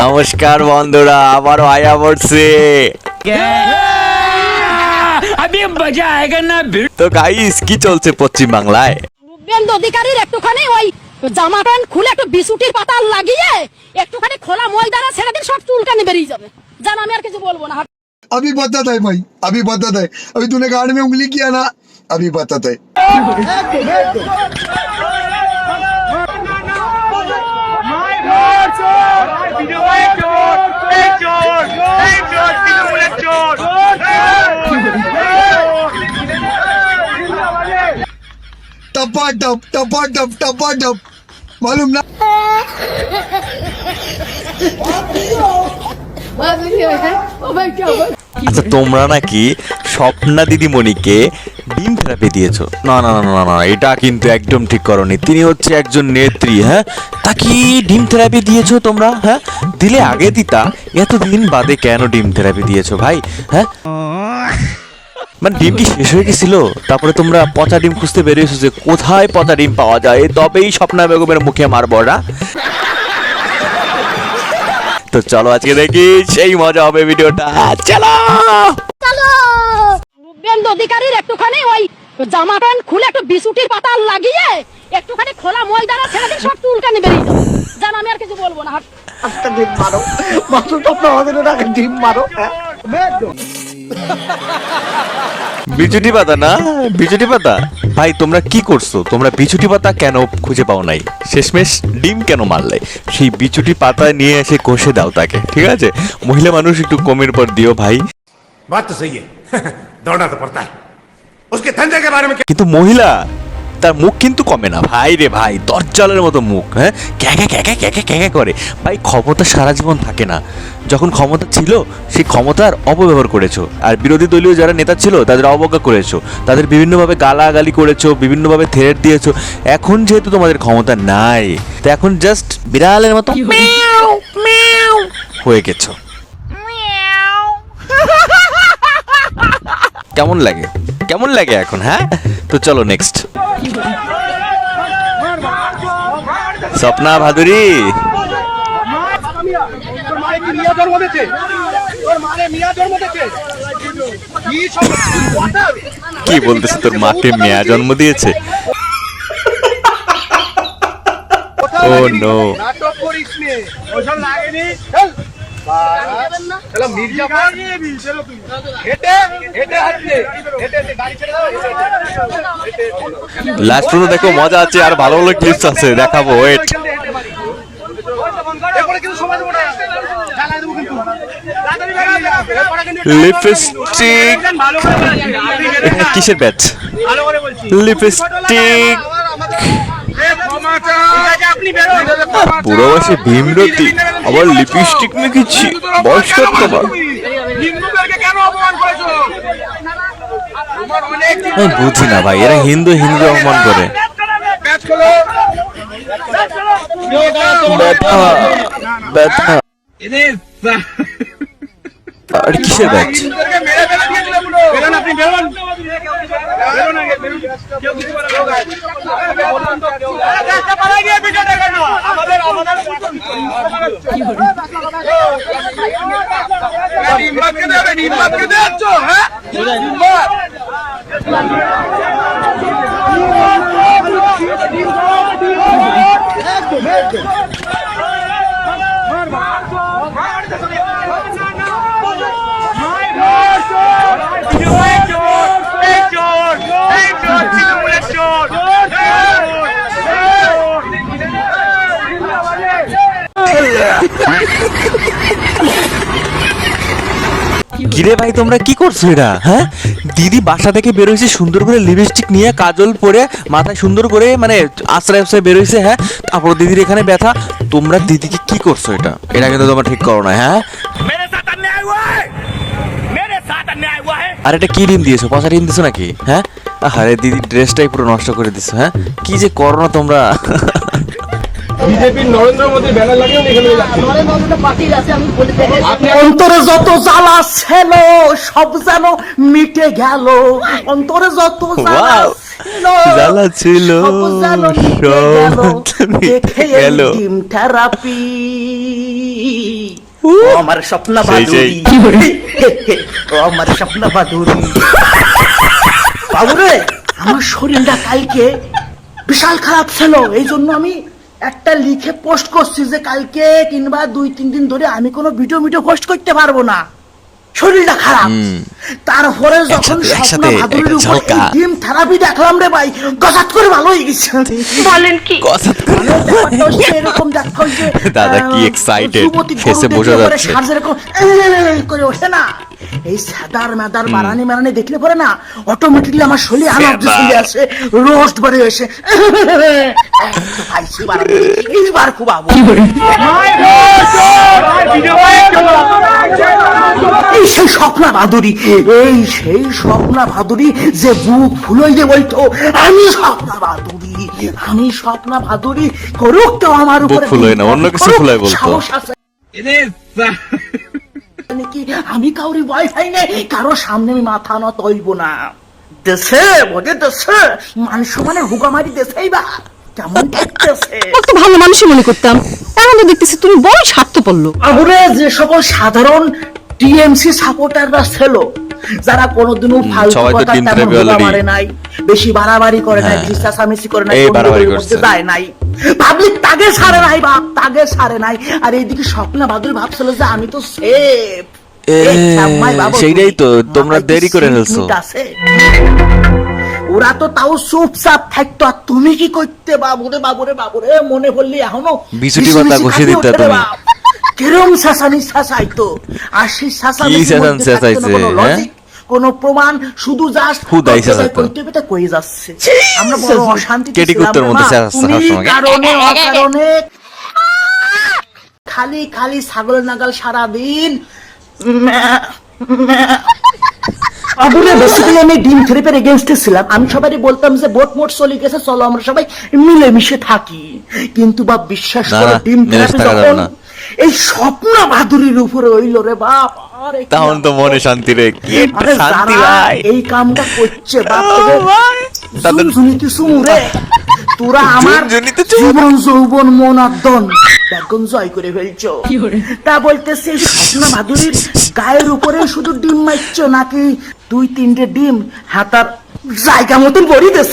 নমস্কার বন্ধুরা, আবারও আয়া পড়ছে। তো গাইস, কি চলছে পশ্চিম বাংলায়? শুভেন্দু অধিকারীর একটুখানি ওই জামা প্যান্ট খুলে একটু বিছুটির পাতা লাগিয়ে একটুখানি খোলা ময়দানে ছেড়ে দিন, সব চুলকানি বেরিয়ে যাবে। জান, আমি আর কিছু বলবো না। अभी बताता है भाई, अभी बताता है। अभी तूने गाड़ में उंगली किया ना, अभी बताता है। टपा टप टपा टप टपा टप, मालूम ना। আচ্ছা, তোমরা নাকি স্বপ্না দিদিমণিকে ডিম থেরাপি দিয়েছো? না না না না না, এটা কিন্তু একদম ঠিক করনি। তিনি হচ্ছে একজন নেত্রী, হ্যাঁ? তাকে ডিম থেরাপি দিয়েছো তোমরা? হ্যাঁ, দিলে আগে দিতা, এতদিন বাদে কেন ডিম থেরাপি দিয়েছো ভাই? হ্যাঁ, মানে ডিম কি শেষ হয়ে গেছিল? তারপরে তোমরা পচা ডিম খুঁজতে বেরিয়েছো যে কোথায় পচা ডিম পাওয়া যায়, তবেই স্বপ্না বেগমের মুখে মারবো না। তো চলো আজকে দেখি, সেই মজা হবে ভিডিওটা। চলো চলো। শুভেন্দু অধিকারীর একটুখানি ওই জামা প্যান্ট খুলে একটু বিছুটির পাতা লাগিয়ে একটুখানি খোলা ময়দানে ছেড়ে দিন, সব চুলকানি বেরিয়ে যাবে। জান, আমি আর কিছু বলবো না। একটা ডিম মারো, মাত্র স্বপ্ন আমাদের ওটাকে ডিম মারো। বিচুটি পাতা না, বিচুটি পাতা। ভাই তোমরা কি করছো? তোমরা বিচুটি পাতা কেন খুঁজে পাও নাই? শেষমেশ ডিম কেন মারলে? সেই বিচুটি পাতা নিয়ে এসে কষে দাও তাকে, ঠিক আছে? মহিলা মানুষ একটু কমের পর দিও ভাই। बात तो सही है दौड़ना तो पड़ता है उसके धंधे के बारे में। কিন্তু মহিলা, তার মুখ কিন্তু কমে না ভাই রে ভাই, দরজালের মতো মুখ। হ্যাঁ, ক্যাকা ক্যাকা ক্যাকা ক্যাকা করে। ভাই ক্ষমতা সারা জীবন থাকে না। যখন ক্ষমতা ছিল সেই ক্ষমতার অপব্যবহার করেছো, আর বিরোধী দলীয় যারা নেতা ছিল তাদের অবজ্ঞা করেছো, তাদের বিভিন্নভাবে গালাগালি করেছো, বিভিন্নভাবে থ্রেট দিয়েছো। এখন যেহেতু তোমাদের ক্ষমতা নাই, তো এখন জাস্ট বিড়ালের মতো মিয়াও মিয়াও হয়ে গেছো। কেমন লাগে, কেমন লাগে এখন? হ্যাঁ, তো চলো নেক্সট। স্বপ্না ভাদুরী, কি বলতেছে? তোর মাকে মেয়া জন্ম দিয়েছে? ও নো। লাস্ট পর্যন্ত দেখো, মজা আছে, আর ভালো ভালো ক্লিপস আছে, দেখাবো, ওয়েট। লিপস্টিক, এটা কিসের ব্যাচ? লিপস্টিক, পুরো বয়সে ভীমরতি, আবার লিপস্টিক মেখেছি, বয়স কত তোমার? আমি বুঝি না ভাই, এরা হিন্দু হিন্দু অপমান করে। ব্যথা ব্যথা, আর কিসের ব্যাচ? কিরে ভাই, তোমরা কি করছো এটা? হ্যাঁ, দিদি বাসা থেকে বেরোইছে সুন্দর করে লিপস্টিক নিয়ে, কাজল পরে, মাথায় সুন্দর করে, মানে আশ্রয় আশ্রয় বেরোইছে। হ্যাঁ, তারপর দিদির এখানে ব্যথা। তোমরা দিদিকে কি করছো? এটা এটা কিন্তু তোমরা ঠিক করো না। হ্যাঁ, আর এটা কি ডিম দিয়েছো? পচা ডিম দিছো নাকি? হ্যাঁ, আরে দিদির ড্রেসটাই পুরো নষ্ট করে দিছো। হ্যাঁ, কি যে করো না তোমরা। বিজেপির নরেন্দ্র মোদী ব্যানার লাগিয়ে অন্তরে যত জ্বালা ছিল সব যেন মিটে গেল। অন্তরে যত জ্বালা ছিল সব মিটে গেল। ডিম থেরাপি আমার স্বপ্ন সেই, বাদুরি ও আমার স্বপ্ন বাদুরি বাবুরে আমার শরীরটা কালকে বিশাল খারাপ ছিল, এই জন্য আমি একটা লিখে পোস্ট করছি যে কালকে কিংবা 2-3 দিন ধরে আমি কোনো ভিডিও পোস্ট করতে পারবো না, শরীরটা খারাপ। তারপরে যখন একসাথে স্বপ্ন বাদুরির একটা উপর ঝলকা। ডিম থেরাপি দেখলাম রে ভাই, গসাত করে ভালো হয়ে গেছে। বলেন কি? কথা তো- ব্যাপারটা হচ্ছে এরকম দেখো যে দাদা কি excited, যুবতী face এ গরু বোঝা দেখলে পরে যাচ্ছে। ষাঁড় যেরকম করে ওঠে না, এই সাদার মাদার মারানি দেখলে পরে না অটোমেটিকলি আমার শরীরে আনন্দ চলে আসে, রোস্ট বাড়ি এসে খাইছি বাড়ানি এইবার খুব আবু এই সেই স্বপ্না ভাদুরী, এই সেই স্বপ্না ভাদুরী যে বুক ফুলই দিয়ে বলতো আমি স্বপ্না ভাদুরী, আমি স্বপ্না ভাদুরী, করুক তো আমার উপরে বুক ফুলোয় না, অন্য কিছু করুক, ফুলোয় বলতো। সাহস আছে নাকি আমি কাউরি ভয় পাই না, কারো সামনে আমি মাথা নত হইব না। দেশে বলে দেশে মানুষ মানে হুগামারি দেশেই বা কেমন দেখতেছে তো ভালো মানুষই মনে করতাম, এখন তো দেখতেছি তুমি বড় স্বার্থপর লোক। আবুরে যে সকল সাধারণ টিএমসি সাপোর্টাররা ছিল, যারা কোনোদিনও ফালতু সবাই তো কথা ডিম তেমন থেরাপি হুগা already। মারে নাই, বেশি বাড়াবাড়ি করে নাই, হ্যাঁ। বেশি চেঁচামেচি করে নাই, এই বন্ধুদের বাড়াবাড়ি মধ্যে করছে। যায় নাই, পাবলিক তাগে ছাড়ে নাই বাপ, তাগে ছাড়ে নাই। আর এইদিকে স্বপ্না বাদুরী ভাবছিল যে আমি তো সেফ। সেইটাই তো, তোমরা দেরি করে ফেলছো। ওরা তো তাও চুপচাপ থাকতো, আর তুমি কি করতে বাবুরে বাবুরে বাবুরে, মনে পড়লি এখনো বিছুটি পাতা ঘষে দিতে তুমি। কিরম শাসানি শাসাইতো, আর সেই শাসানি কি শাসান শাসাইছে, হ্যাঁ? কোন প্রমাণ, শুধু জাস্ট হুদাই শাসাইতো। কইতে পেতে কই যাচ্ছে। আমরা বড় অশান্তিতে কেটি ছিলাম কুত্তার রে মধ্যে মা। শাসাচ্ছে তুমি সবসময়। কারণে অকারণে খালি খালি ছাগলের নাগাল সারাদিন আবুরে বেসিক্যালি আমি ডিম থেরাপির এগেইনস্টে ছিলাম। আমি সবাই বলতাম যে বোট মোট চলে গেছে, চলো আমরা সবাই মিলেমিশে থাকি। কিন্তু বাপ বিশ্বাস না, করো না, ডিম মিলেমিশে থেরাপি থাকা যাবে যখন না। এই স্বপ্ন বাদুরির উপরে হইল রে বাপ, আরে কি তখন তো মনে শান্তি রে, কি একটা আরে শান্তি যারা ভাই। এই কামটা করছে বাপ, তাদের ঝুনঝুনিতে সুমুরে তোরা আমার ঝুনঝুনিতে চুমু। জীবন যৌবন মন আর দন একদম জয় করে ফেলছো। তা বলতেছে স্বপ্না ভাদুরীর গায়ের উপরে শুধু ডিম মারছো, নাকি 2-3টে ডিম হাতার জায়গা মতন ভরি দেছ?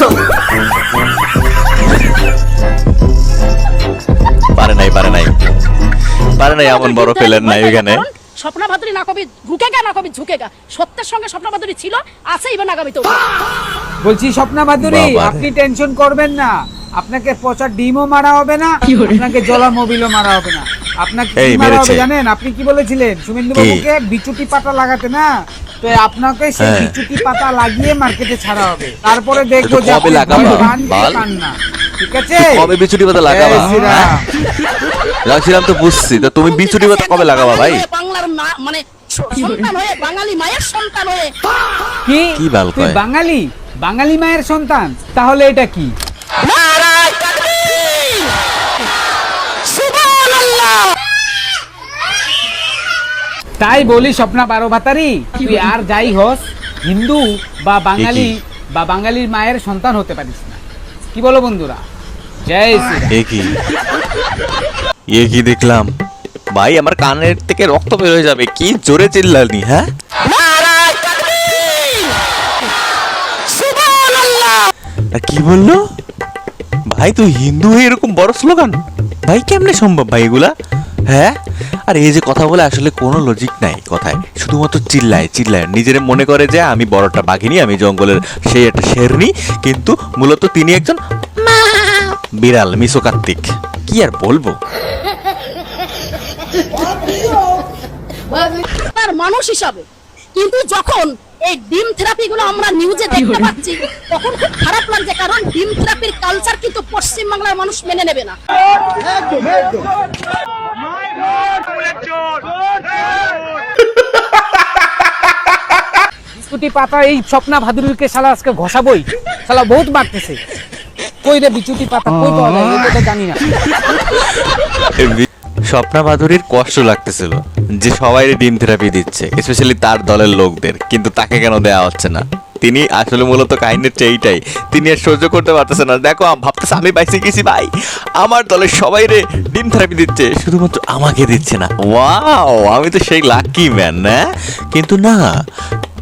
পারে নাই এমন বড় ফেলেন নাই ওখানে। স্বপ্না ভাদুরী না কবি ঝুঁকেগা, না কবি ঝুঁকেগা, সত্যের সঙ্গে স্বপ্না ভাদুরী ছিল, আছে এবার আগামী তো। বলছি স্বপ্না বাদুরী, বাবা রে। আপনি টেনশন করবেন না, আপনাকে পচা ডিমও মারা হবে না, আপনাকে জলা মোবিলও মারা হবে না। আপনাকে এই কি মারা হবে মেরেছে। জানেন? আপনি কি বলেছিলেন শুভেন্দু কি? বাবুকে বিচুটি পাতা লাগাতে না, তো আপনাকে সেই হ্যাঁ। বিচুটি পাতা লাগিয়ে মার্কেটে ছাড়া হবে, তারপরে দেখবো তো যে কবে আপনি লাগাবা, ভয় পান কি বাল? পান না। ঠিক আছে? কবে বিছুটি পাতা লাগাবা? এই শ্রীরাম। হ্যাঁ? রাখছিলাম তো বুঝছি, তো তুমি বিছুটি পাতা কবে লাগাবা ভাই? বাংলার মানে সন্তান হয়ে, বাঙালি মায়ের সন্তান হয়ে কি বাল তুই কয়? বাঙালি মায়ের সন্তান, তাহলে এটা কি? তাই বলি স্বপ্না বারো ভাতারি, তুই আর যাই হস, হিন্দু বা বাঙালি বা বাঙালির মায়ের সন্তান হতে পারিস না। কি বলো বন্ধুরা? জয় শ্রীরাম। এ কি দেখলাম ভাই, আমার কানের থেকে রক্ত বের হয়ে যাবে, কি জোরে চিল্লানি, হ্যাঁ? আর কি বললো ভাই, তুই হিন্দু হয়ে এরকম বড় স্লোগান ভাই, কেমনে সম্ভব ভাই এগুলা? হ্যাঁ, আর এই যে কথা বলে আসলে কোনো লজিক নাই কথায়, শুধুমাত্র চিল্লায় নিজের মনে করে যে আমি বড়টা বাঘিনী, আমি জঙ্গলের সেই একটা শেরনি, কিন্তু মূলত তিনি একজন বিড়াল, মিশো কার্তিক। কি আর বলবো। তার মানুষ হিসাবে, কিন্তু যখন এই ডিম থেরাপি গুলো আমরা নিউজে দেখতে পাচ্ছি, তখন খুব খারাপ লাগছে, কারণ ডিম থেরাপির কালচার কিন্তু পশ্চিম বাংলার মানুষ মেনে নেবে না। বিচুটি পাতা এই স্বপ্না ভাদুরীকে শালা আজকে ঘষাবই, শালা বহুত মারতেছে। কই রে বিচুটি পাতা, কই পাওয়া যায় এটা জানি না। স্বপ্না ভাদুরীর কষ্ট লাগতেছিল যে সবাই ডিম থেরাপি দিচ্ছে, স্পেশালি তার দলের লোকদের, কিন্তু তাকে কেন দেয়া হচ্ছে না? তিনি আসলে মূলত কাহিনীর এইটাই, তিনি আর সহ্য করতে পারতেছে না। দেখো ভাবতেছে আমি বাইসে গেছি ভাই, আমার দলের সবাই রে ডিম থেরাপি দিচ্ছে, শুধুমাত্র আমাকে দিচ্ছে না। ওয়াও, আমি তো সেই লাকি ম্যান না। কিন্তু না,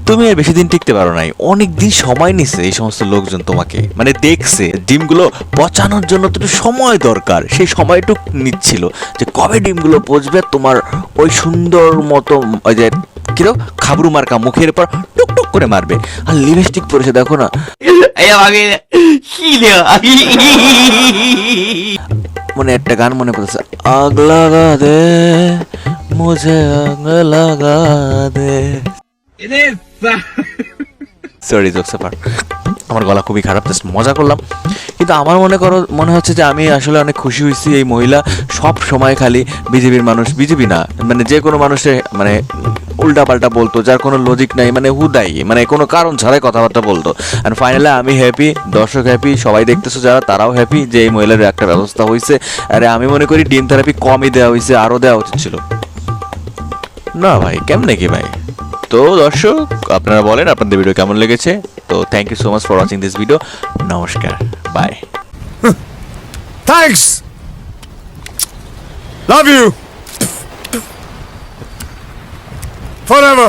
তুমি আর বেশি দিন টিকতে পারো নাই, অনেক দিন সময় নিছে এই সমস্ত লোকজন তোমাকে, মানে দেখছে ডিমগুলো পচানোর জন্য তো একটু সময় দরকার, সেই সময়টুক নিচ্ছিল যে কবে ডিমগুলো পচবে, তোমার ওই সুন্দর মতো ওই যে কিরো খাবরু মার্কা মুখের পর টুকটুক করে মারবে। আর লিপস্টিক পরেছে দেখো না, মানে একটা গান মনে পড়েছে, আগ লাগা দে মুঝে আগ লাগা দে। সরি জোকস অ্যাপার্ট, আমার গলা খুবই খারাপ, জাস্ট মজা করলাম। কিন্তু আমার মনে হচ্ছে যে আমি আসলে অনেক খুশি হয়েছি। এই মহিলা সব সময় খালি বিজেপির মানুষ, বিজেপি না মানে যে কোনো মানুষে মানে উল্টা পাল্টা বলতো, যার কোনো লজিক নাই, মানে হুদাই, মানে কোনো কারণ ছাড়াই কথাবার্তা বলতো। অ্যান্ড ফাইনালি আমি হ্যাপি, দর্শক হ্যাপি, সবাই দেখতেছো যারা তারাও হ্যাপি যে এই মহিলার একটা ব্যবস্থা হয়েছে। আরে আমি মনে করি ডিম থেরাপি কমই দেওয়া হয়েছে, আরও দেওয়া উচিত ছিল না ভাই, কেমনে কি ভাই। তো দর্শক আপনারা বলেন আপনাদের ভিডিও কেমন লেগেছে। তো thank you so much for watching this video. নমস্কার, bye. Thanks. Love you. Forever.